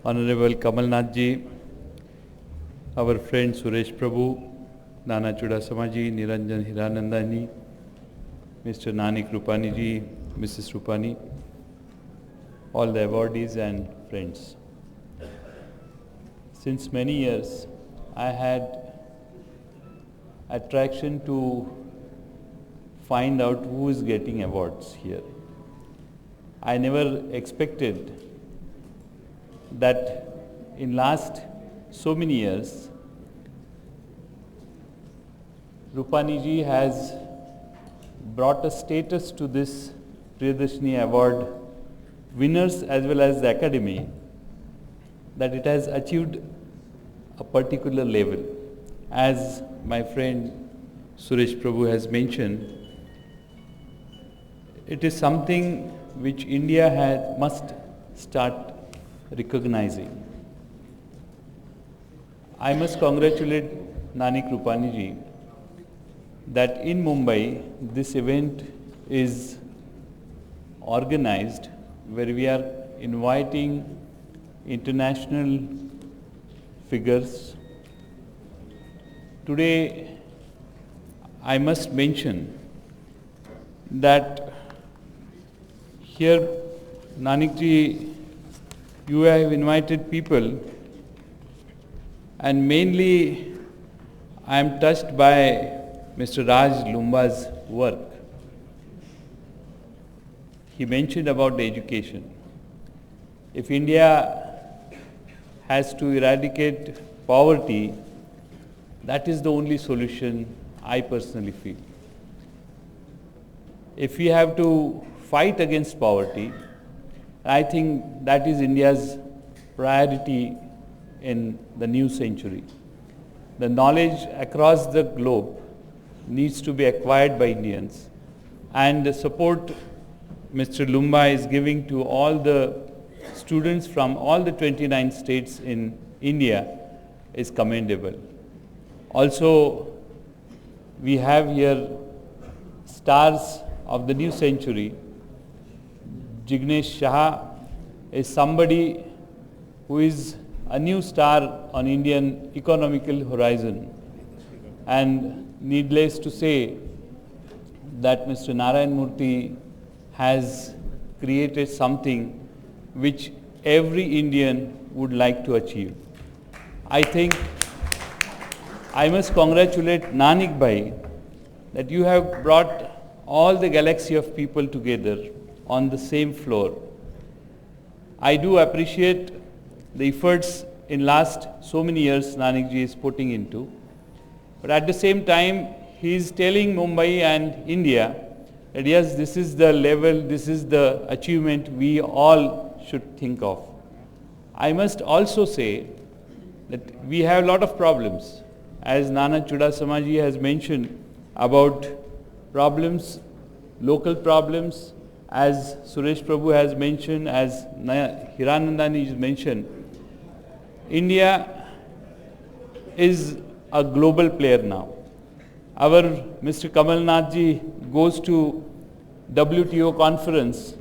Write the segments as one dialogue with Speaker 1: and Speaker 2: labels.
Speaker 1: Honorable Kamal Nath ji, our friend Suresh Prabhu, Nana Chudasama ji, Niranjan Hiranandani, Mr. Nanik Rupani ji, Mrs. Rupani, all the awardees and friends. Since many years, I had attraction to find out who is getting awards here. I never expected that in last so many years, Rupani ji has brought a status to this Priyadarshini Award winners as well as the Academy, that it has achieved a particular level. As my friend Suresh Prabhu has mentioned, it is something which India must start recognizing. I must congratulate Nanik Rupani ji that in Mumbai this event is organized where we are inviting international figures. Today I must mention that here Nanik ji, you have invited people, and mainly I am touched by Mr. Raj Lumba's work. He mentioned about the education. If India has to eradicate poverty, that is the only solution I personally feel. If we have to fight against poverty, I think that is India's priority in the new century. The knowledge across the globe needs to be acquired by Indians, and the support Mr. Lumba is giving to all the students from all the 29 states in India is commendable. Also, we have here stars of the new century. Jignesh Shah is somebody who is a new star on Indian economical horizon, and needless to say that Mr. Narayan Murthy has created something which every Indian would like to achieve. I think I must congratulate Nanik Bhai that you have brought all the galaxy of people together on the same floor. I do appreciate the efforts in last so many years Nanik ji is putting into, but at the same time he is telling Mumbai and India that yes, this is the level, this is the achievement we all should think of. I must also say that we have a lot of problems. As Nana Chudasama ji has mentioned about problems, local problems, as Suresh Prabhu has mentioned, as Hiranandani has mentioned, India is a global player now. Our Mr. Kamal Nath ji goes to WTO conference,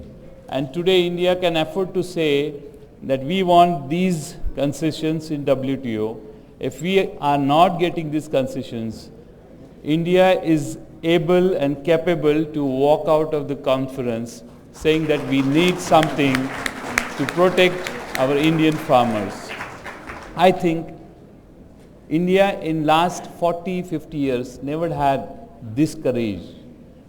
Speaker 1: and today India can afford to say that we want these concessions in WTO. If we are not getting these concessions, India is able and capable to walk out of the conference saying that we need something to protect our Indian farmers. I think India in last 40, 50 years never had this courage.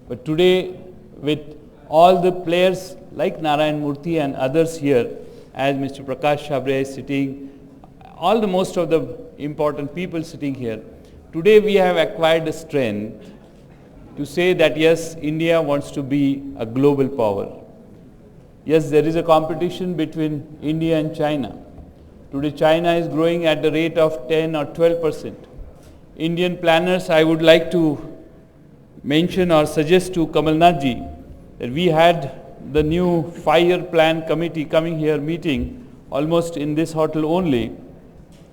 Speaker 1: But today, with all the players like Narayan Murthy and others here, as Mr. Prakash Shabria is sitting, all the most of the important people sitting here, today we have acquired the strength to say that yes, India wants to be a global power. Yes, there is a competition between India and China. Today China is growing at the rate of 10 or 12%. Indian planners, I would like to mention or suggest to Kamal Nath ji that we had the new 5-year plan committee coming here meeting almost in this hotel only,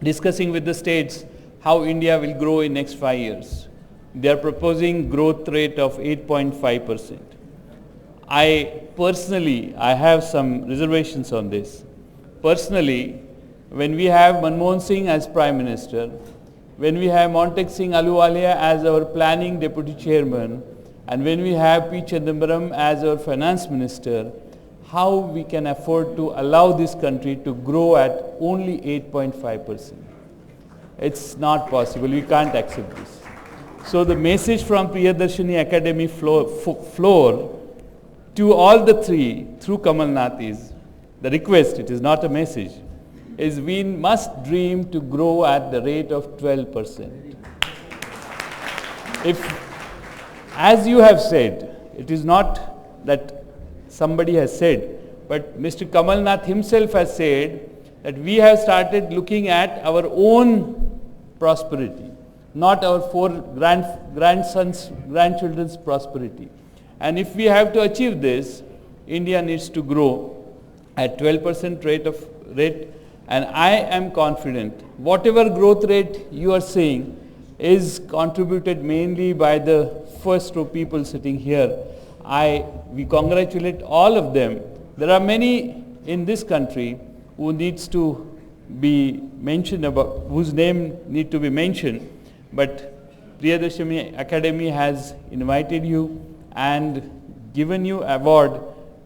Speaker 1: discussing with the states how India will grow in next 5 years. They are proposing growth rate of 8.5%. I have some reservations on this. Personally, when we have Manmohan Singh as Prime Minister, when we have Montek Singh Ahluwalia as our Planning Deputy Chairman, and when we have P. Chidambaram as our Finance Minister, how we can afford to allow this country to grow at only 8.5%. It's not possible. We can't accept this. So the message from Priyadarshini Academy floor to all the three through Kamal Nath is, the request, it is not a message, is we must dream to grow at the rate of 12%. If, as you have said, it is not that somebody has said, but Mr. Kamal Nath himself has said that we have started looking at our own prosperity, not our four grandchildren's prosperity. And if we have to achieve this, India needs to grow at 12% rate, and I am confident whatever growth rate you are seeing is contributed mainly by the first row people sitting here. We congratulate all of them. There are many in this country who needs to be mentioned about, whose name need to be mentioned, but Priyadarshini Academy has invited you and given you award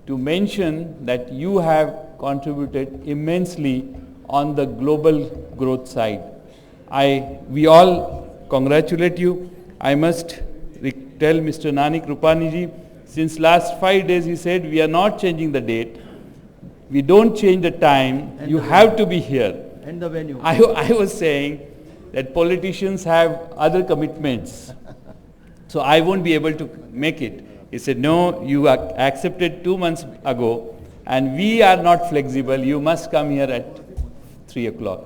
Speaker 1: to mention that you have contributed immensely on the global growth side. We all congratulate you. I must tell Mr. Nanik Rupaniji, since last 5 days he said we are not changing the date. We don't change the time. And you have to be here.
Speaker 2: And the venue.
Speaker 1: I was saying that politicians have other commitments. So I won't be able to make it. He said, no, you accepted 2 months ago and we are not flexible. You must come here at 3 o'clock.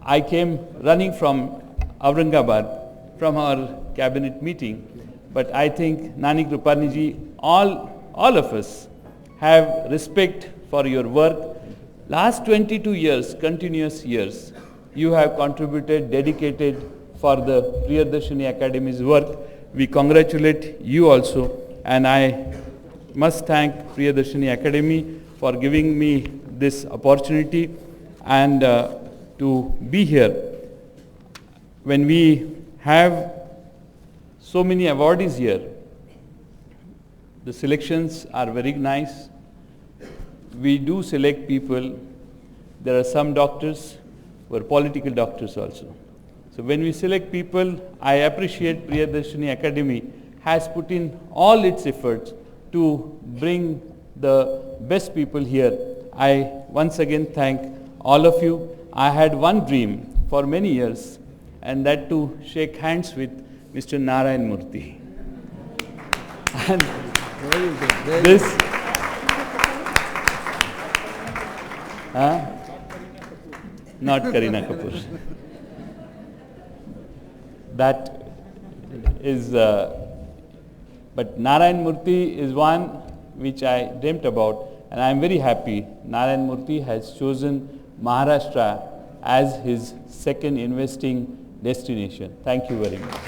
Speaker 1: I came running from Aurangabad from our cabinet meeting. But I think Nanik Rupaniji, all of us have respect for your work. Last 22 years, continuous years, you have contributed, dedicated for the Priyadarshini Academy's work. We congratulate you also, and I must thank Priyadarshini Academy for giving me this opportunity and to be here. When we have so many awardees here, the selections are very nice. We do select people. There are some doctors who are political doctors also. So when we select people, I appreciate Priyadarshini Academy has put in all its efforts to bring the best people here. I once again thank all of you. I had one dream for many years, and that to shake hands with Mr. Narayan Murthy. And this, not Kareena Kapoor. That is, but Narayan Murthy is one which I dreamt about, and I am very happy Narayan Murthy has chosen Maharashtra as his second investing destination. Thank you very much.